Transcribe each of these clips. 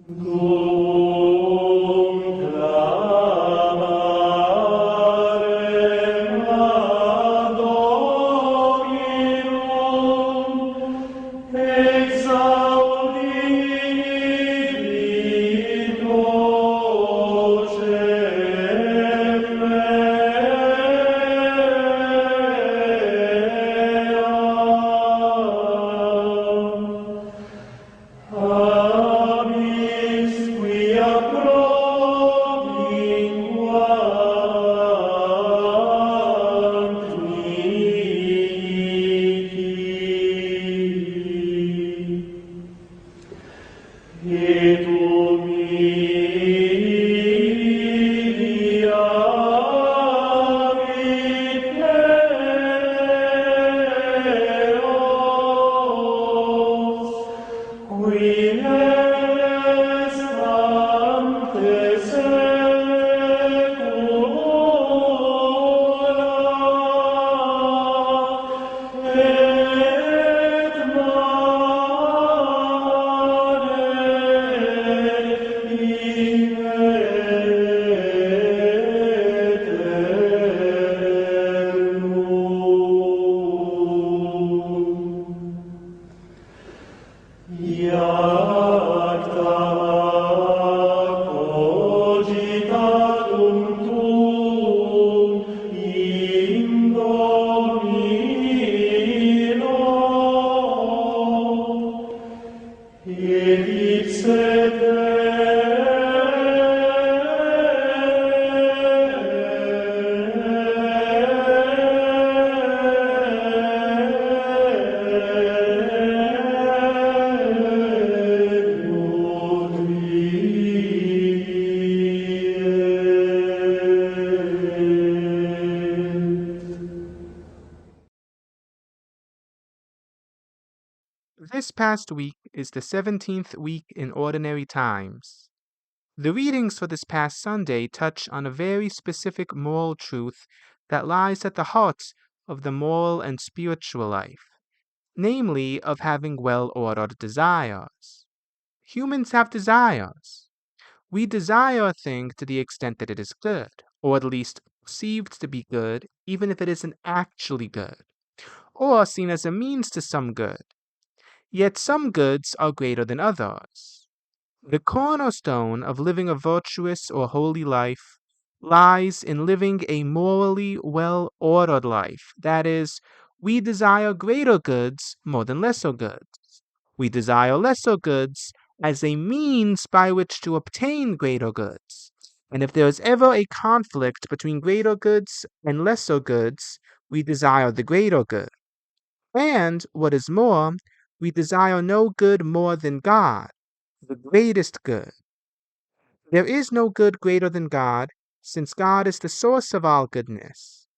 Dum clamarem ad Dominum, exaudi vocem meam. Amis quia proveniuant mihi, et humiliavit meos, qui est ante saecula, et mane in aeternum. Iacta cogitatum tuum in Domino, et ipse This past week is the 17th week in Ordinary Times. The readings for this past Sunday touch on a very specific moral truth that lies at the heart of the moral and spiritual life, namely of having well-ordered desires. Humans have desires. We desire a thing to the extent that it is good, or at least perceived to be good, even if it isn't actually good, or seen as a means to some good. Yet some goods are greater than others. The cornerstone of living a virtuous or holy life lies in living a morally well-ordered life. That is, we desire greater goods more than lesser goods. We desire lesser goods as a means by which to obtain greater goods. And if there is ever a conflict between greater goods and lesser goods, we desire the greater good. And, what is more, we desire no good more than God, the greatest good. There is no good greater than God, since God is the source of all goodness.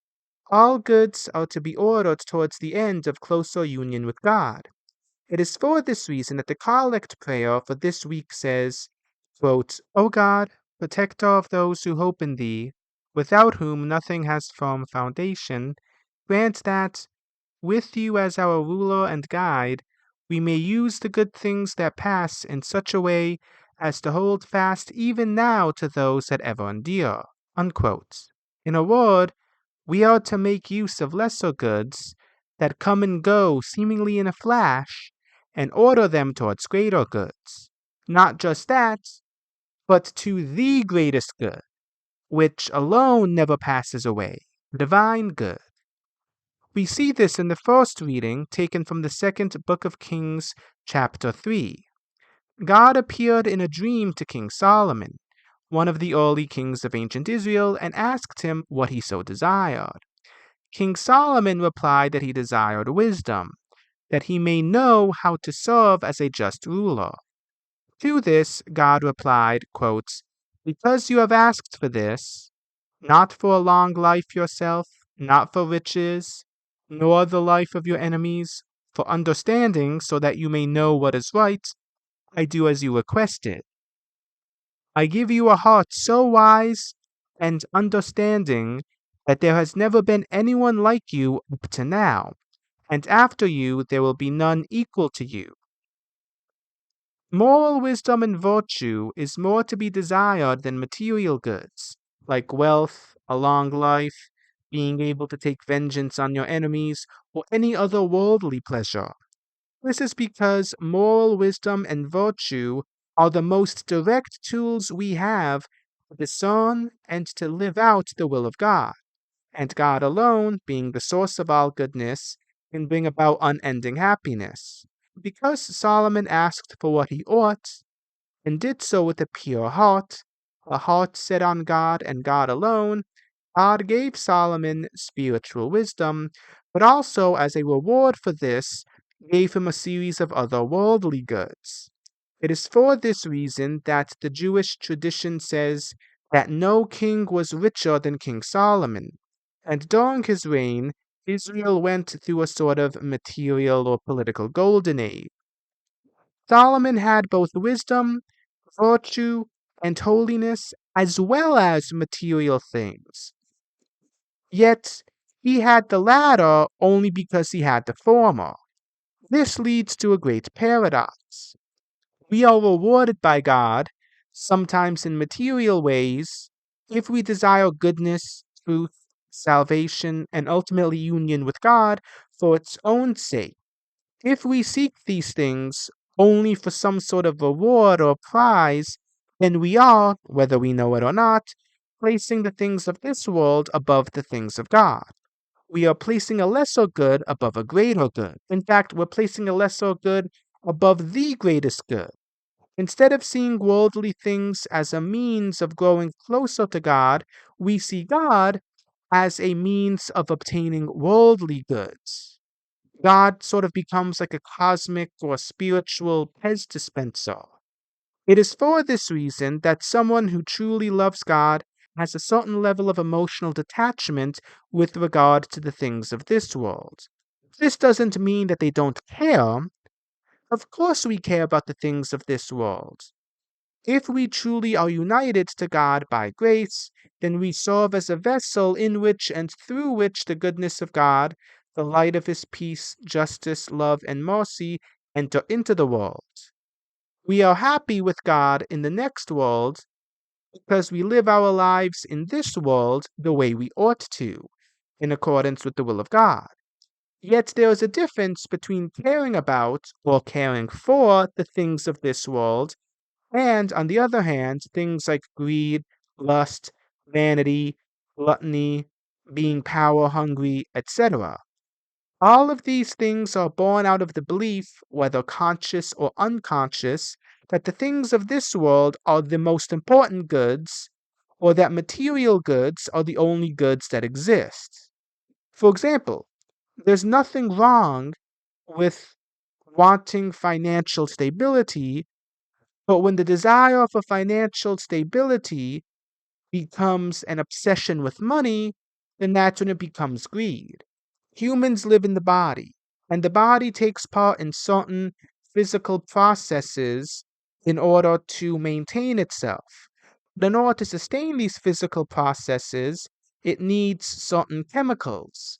All goods are to be ordered towards the end of closer union with God. It is for this reason that the collect prayer for this week says, quote, O God, protector of those who hope in thee, without whom nothing has firm foundation, grant that, with you as our ruler and guide, we may use the good things that pass in such a way as to hold fast even now to those that ever endure. Unquote. In a word, we are to make use of lesser goods that come and go seemingly in a flash and order them towards greater goods. Not just that, but to the greatest good, which alone never passes away, divine good. We see this in the first reading taken from the second book of Kings, chapter 3. God appeared in a dream to King Solomon, one of the early kings of ancient Israel, and asked him what he so desired. King Solomon replied that he desired wisdom, that he may know how to serve as a just ruler. To this, God replied, quote, Because you have asked for this, not for a long life yourself, not for riches, nor the life of your enemies, for understanding so that you may know what is right, I do as you requested. I give you a heart so wise and understanding that there has never been anyone like you up to now, and after you there will be none equal to you. Moral wisdom and virtue is more to be desired than material goods, like wealth, a long life, being able to take vengeance on your enemies, or any other worldly pleasure. This is because moral wisdom and virtue are the most direct tools we have to discern and to live out the will of God, and God alone, being the source of all goodness, can bring about unending happiness. Because Solomon asked for what he ought, and did so with a pure heart, a heart set on God and God alone, God gave Solomon spiritual wisdom, but also as a reward for this, gave him a series of other worldly goods. It is for this reason that the Jewish tradition says that no king was richer than King Solomon, and during his reign, Israel went through a sort of material or political golden age. Solomon had both wisdom, virtue, and holiness, as well as material things. Yet he had the latter only because he had the former. This leads to a great paradox. We are rewarded by God, sometimes in material ways, if we desire goodness, truth, salvation, and ultimately union with God for its own sake. If we seek these things only for some sort of reward or prize, then we are, whether we know it or not, placing the things of this world above the things of God. We are placing a lesser good above a greater good. In fact, we're placing a lesser good above the greatest good. Instead of seeing worldly things as a means of growing closer to God, we see God as a means of obtaining worldly goods. God sort of becomes like a cosmic or spiritual Pez dispenser. It is for this reason that someone who truly loves God has a certain level of emotional detachment with regard to the things of this world. This doesn't mean that they don't care. Of course, we care about the things of this world. If we truly are united to God by grace, then we serve as a vessel in which and through which the goodness of God, the light of his peace, justice, love, and mercy enter into the world. We are happy with God in the next world because we live our lives in this world the way we ought to, in accordance with the will of God. Yet there is a difference between caring about or caring for the things of this world and, on the other hand, things like greed, lust, vanity, gluttony, being power hungry, etc. All of these things are born out of the belief, whether conscious or unconscious, that the things of this world are the most important goods, or that material goods are the only goods that exist. For example, there's nothing wrong with wanting financial stability, but when the desire for financial stability becomes an obsession with money, then that's when it becomes greed. Humans live in the body, and the body takes part in certain physical processes in order to maintain itself. But in order to sustain these physical processes, it needs certain chemicals,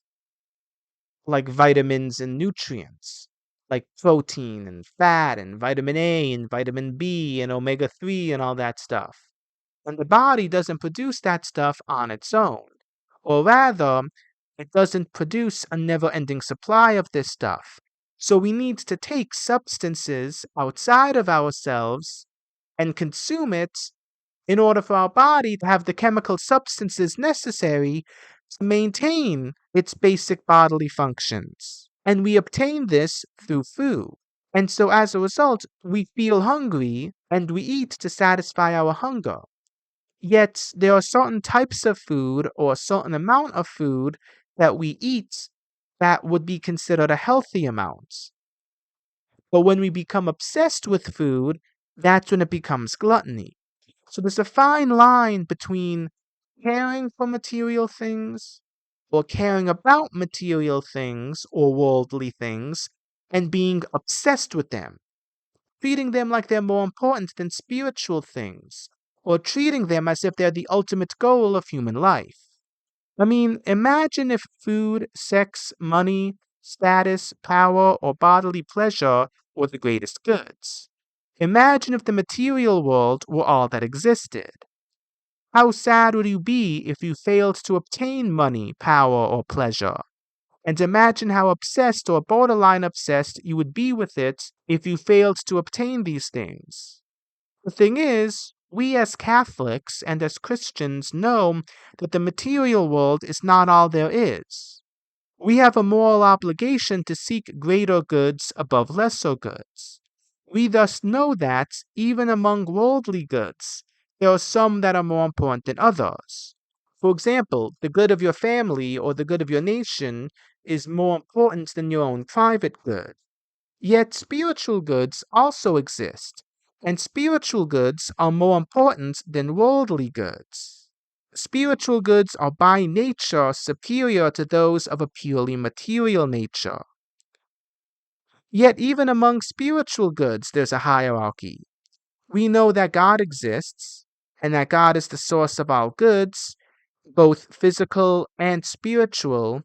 like vitamins and nutrients, like protein and fat and vitamin A and vitamin B and omega 3 and all that stuff. And the body doesn't produce that stuff on its own. Or rather, it doesn't produce a never ending supply of this stuff. So we need to take substances outside of ourselves and consume it in order for our body to have the chemical substances necessary to maintain its basic bodily functions. And we obtain this through food. And so as a result, we feel hungry and we eat to satisfy our hunger. Yet there are certain types of food or a certain amount of food that we eat that would be considered a healthy amount. But when we become obsessed with food, that's when it becomes gluttony. So there's a fine line between caring for material things or caring about material things or worldly things and being obsessed with them, treating them like they're more important than spiritual things, or treating them as if they're the ultimate goal of human life. I mean, imagine if food, sex, money, status, power, or bodily pleasure were the greatest goods. Imagine if the material world were all that existed. How sad would you be if you failed to obtain money, power, or pleasure? And imagine how obsessed or borderline obsessed you would be with it if you failed to obtain these things. The thing is, we as Catholics and as Christians know that the material world is not all there is. We have a moral obligation to seek greater goods above lesser goods. We thus know that, even among worldly goods, there are some that are more important than others. For example, the good of your family or the good of your nation is more important than your own private good. Yet spiritual goods also exist, and spiritual goods are more important than worldly goods. Spiritual goods are by nature superior to those of a purely material nature. Yet even among spiritual goods there's a hierarchy. We know that God exists, and that God is the source of all goods, both physical and spiritual,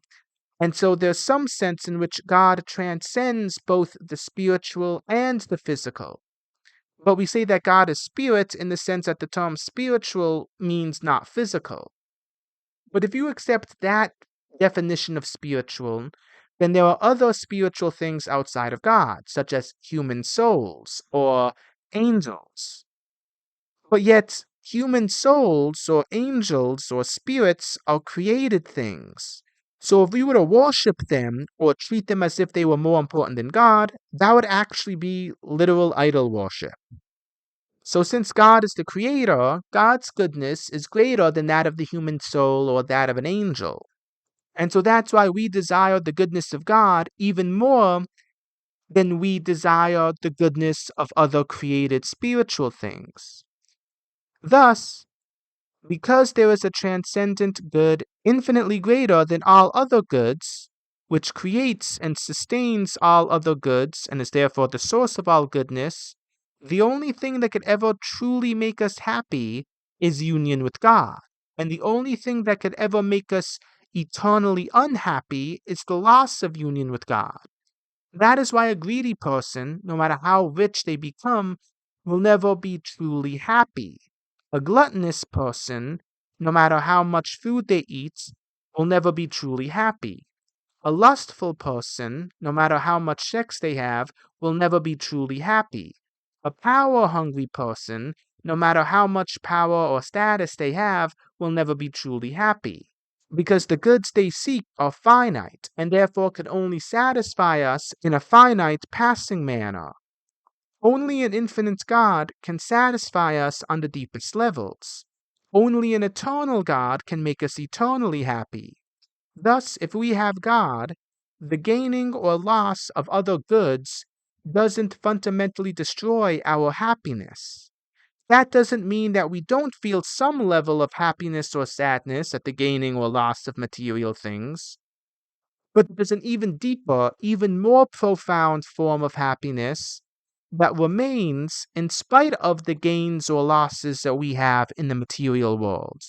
and so there's some sense in which God transcends both the spiritual and the physical. But we say that God is spirit in the sense that the term spiritual means not physical. But if you accept that definition of spiritual, then there are other spiritual things outside of God, such as human souls or angels. But yet, human souls or angels or spirits are created things. So if we were to worship them or treat them as if they were more important than God, that would actually be literal idol worship. So since God is the creator, God's goodness is greater than that of the human soul or that of an angel. And so that's why we desire the goodness of God even more than we desire the goodness of other created spiritual things. Thus, because there is a transcendent good infinitely greater than all other goods, which creates and sustains all other goods and is therefore the source of all goodness, the only thing that could ever truly make us happy is union with God. And the only thing that could ever make us eternally unhappy is the loss of union with God. That is why a greedy person, no matter how rich they become, will never be truly happy. A gluttonous person, no matter how much food they eat, will never be truly happy. A lustful person, no matter how much sex they have, will never be truly happy. A power-hungry person, no matter how much power or status they have, will never be truly happy. Because the goods they seek are finite, and therefore can only satisfy us in a finite, passing manner. Only an infinite God can satisfy us on the deepest levels. Only an eternal God can make us eternally happy. Thus, if we have God, the gaining or loss of other goods doesn't fundamentally destroy our happiness. That doesn't mean that we don't feel some level of happiness or sadness at the gaining or loss of material things. But there's an even deeper, even more profound form of happiness that remains in spite of the gains or losses that we have in the material world.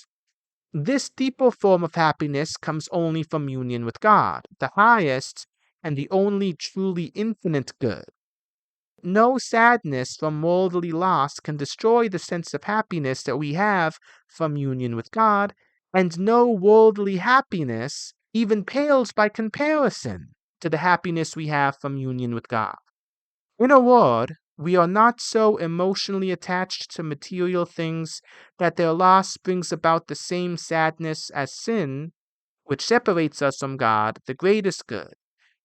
This deeper form of happiness comes only from union with God, the highest and the only truly infinite good. No sadness from worldly loss can destroy the sense of happiness that we have from union with God, and no worldly happiness even pales by comparison to the happiness we have from union with God. In a word, we are not so emotionally attached to material things that their loss brings about the same sadness as sin, which separates us from God, the greatest good,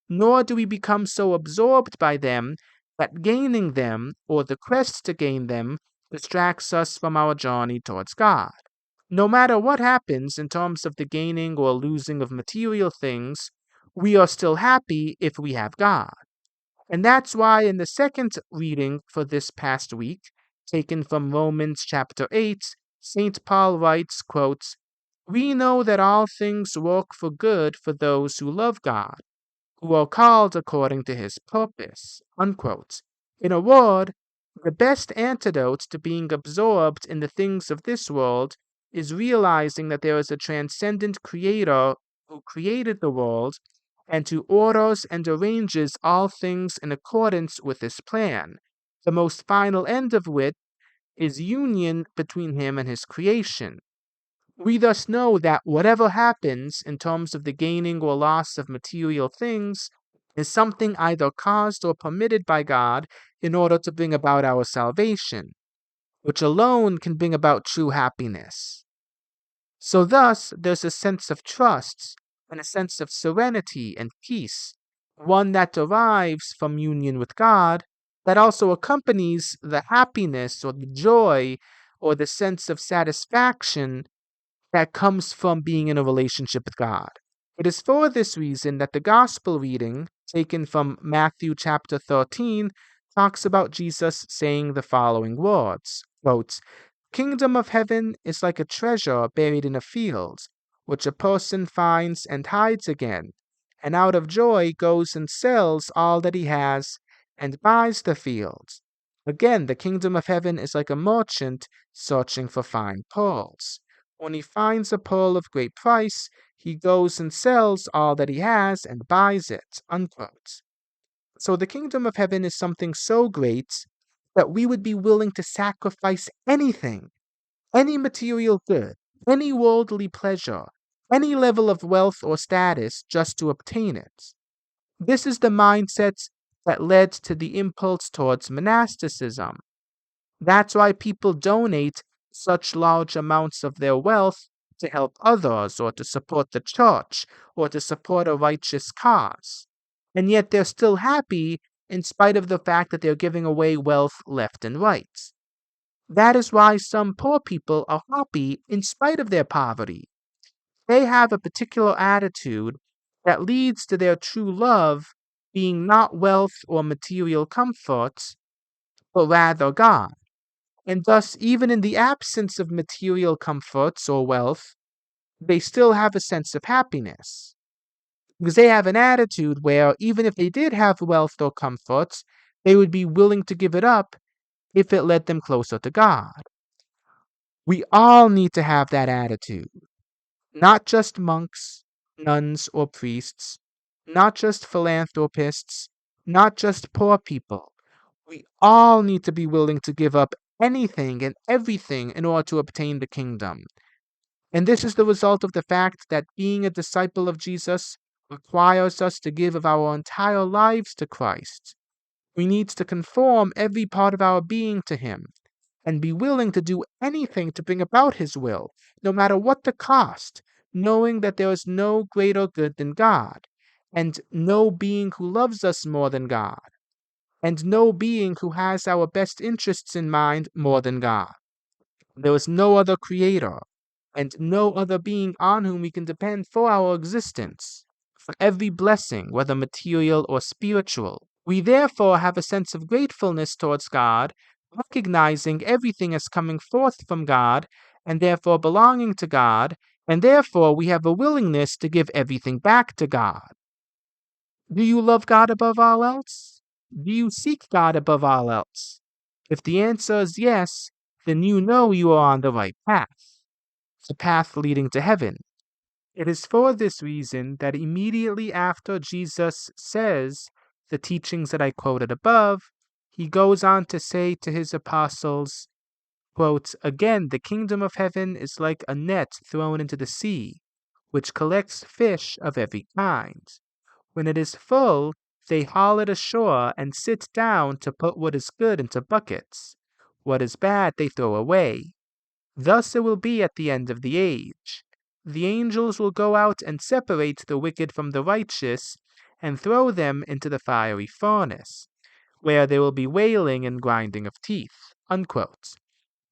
nor do we become so absorbed by them that gaining them, or the quest to gain them, distracts us from our journey towards God. No matter what happens in terms of the gaining or losing of material things, we are still happy if we have God. And that's why in the second reading for this past week, taken from Romans chapter 8, St. Paul writes, quote, "We know that all things work for good for those who love God, who are called according to his purpose." Unquote. In a word, the best antidote to being absorbed in the things of this world is realizing that there is a transcendent creator who created the world and who orders and arranges all things in accordance with his plan, the most final end of which is union between him and his creation. We thus know that whatever happens in terms of the gaining or loss of material things is something either caused or permitted by God in order to bring about our salvation, which alone can bring about true happiness. So thus, there's a sense of trust and a sense of serenity and peace, one that derives from union with God, that also accompanies the happiness or the joy or the sense of satisfaction that comes from being in a relationship with God. It is for this reason that the gospel reading, taken from Matthew chapter 13, talks about Jesus saying the following words, quote, "Kingdom of heaven is like a treasure buried in a field, which a person finds and hides again, and out of joy goes and sells all that he has and buys the field. Again, the kingdom of heaven is like a merchant searching for fine pearls. When he finds a pearl of great price, he goes and sells all that he has and buys it." Unquote. So the kingdom of heaven is something so great that we would be willing to sacrifice anything, any material good, any worldly pleasure, any level of wealth or status just to obtain it. This is the mindset that led to the impulse towards monasticism. That's why people donate such large amounts of their wealth to help others or to support the church or to support a righteous cause. And yet they're still happy in spite of the fact that they're giving away wealth left and right. That is why some poor people are happy in spite of their poverty. They have a particular attitude that leads to their true love being not wealth or material comforts, but rather God. And thus, even in the absence of material comforts or wealth, they still have a sense of happiness. Because they have an attitude where, even if they did have wealth or comforts, they would be willing to give it up if it led them closer to God. We all need to have that attitude. Not just monks, nuns, or priests, not just philanthropists, not just poor people. We all need to be willing to give up anything and everything in order to obtain the kingdom. And this is the result of the fact that being a disciple of Jesus requires us to give of our entire lives to Christ. We need to conform every part of our being to Him and be willing to do anything to bring about His will, no matter what the cost, knowing that there is no greater good than God, and no being who loves us more than God, and no being who has our best interests in mind more than God. There is no other creator, and no other being on whom we can depend for our existence, for every blessing, whether material or spiritual. We therefore have a sense of gratefulness towards God, recognizing everything as coming forth from God, and therefore belonging to God, and therefore we have a willingness to give everything back to God. Do you love God above all else? Do you seek God above all else? If the answer is yes, then you know you are on the right path, the path leading to heaven. It is for this reason that immediately after Jesus says the teachings that I quoted above, he goes on to say to his apostles, quote, "Again, the kingdom of heaven is like a net thrown into the sea, which collects fish of every kind. When it is full, they haul it ashore and sit down to put what is good into buckets. What is bad they throw away. Thus it will be at the end of the age. The angels will go out and separate the wicked from the righteous and throw them into the fiery furnace, where there will be wailing and grinding of teeth." Unquote.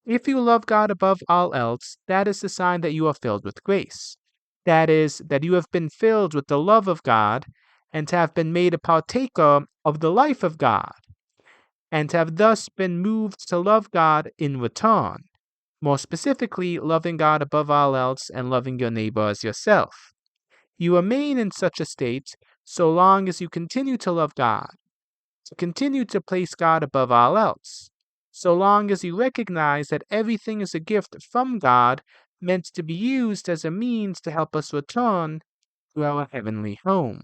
If you love God above all else, that is the sign that you are filled with grace. That is, that you have been filled with the love of God and have been made a partaker of the life of God, and have thus been moved to love God in return. More specifically, loving God above all else and loving your neighbor as yourself. You remain in such a state so long as you continue to love God, to continue to place God above all else, so long as you recognize that everything is a gift from God meant to be used as a means to help us return to our heavenly home.